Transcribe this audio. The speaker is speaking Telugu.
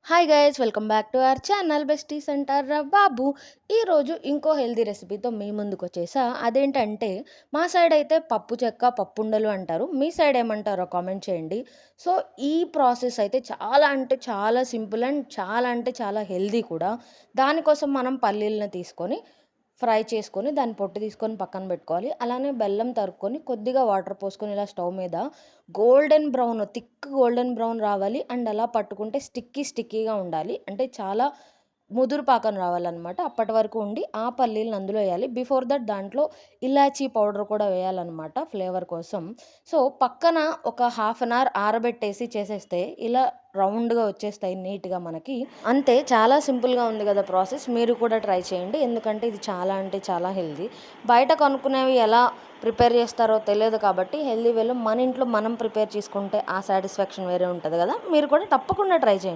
Hi guys, welcome back to our channel besties అంటారా బాబు. ఈరోజు ఇంకో హెల్తీ రెసిపీతో మీ ముందుకు వచ్చేసా. అదేంటంటే మా సైడ్ అయితే పప్పు చెక్క పప్పుండలు అంటారు. మీ సైడ్ ఏమంటారో కామెంట్ చేయండి. సో ఈ ప్రాసెస్ అయితే చాలా అంటే చాలా సింపుల్ అండ్ చాలా అంటే చాలా హెల్తీ కూడా. దానికోసం మనం పల్లీలను తీసుకొని ఫ్రై చేసుకొని దాన్ని పొట్టు తీసుకొని పక్కన పెట్టుకోవాలి. అలానే బెల్లం తరుక్కొని కొద్దిగా వాటర్ పోసుకొని ఇలా స్టవ్ మీద golden brown, thick golden brown రావాలి. అండ్ అలా పట్టుకుంటే స్టిక్కీగా ఉండాలి. అంటే చాలా ముదురు పాకం రావాలన్నమాట. అప్పటి వరకు ఉండి ఆ పల్లీలను అందులో వేయాలి. బిఫోర్ దట్ దాంట్లో ఇలాచీ పౌడర్ కూడా వేయాలన్నమాట ఫ్లేవర్ కోసం. సో పక్కన ఒక హాఫ్ అన్ అవర్ ఆరబెట్టేసి చేసేస్తే ఇలా రౌండ్గా వచ్చేస్తాయి నీట్గా మనకి. అంతే, చాలా సింపుల్గా ఉంది కదా ప్రాసెస్. మీరు కూడా ట్రై చేయండి, ఎందుకంటే ఇది చాలా అంటే చాలా హెల్తీ. బయట కొనుక్కునేవి ఎలా ప్రిపేర్ చేస్తారో తెలియదు కాబట్టి హెల్తీ వేలో మన ఇంట్లో మనం ప్రిపేర్ చేసుకుంటే ఆ సాటిస్ఫాక్షన్ వేరే ఉంటుంది కదా. మీరు కూడా తప్పకుండా ట్రై చేయండి.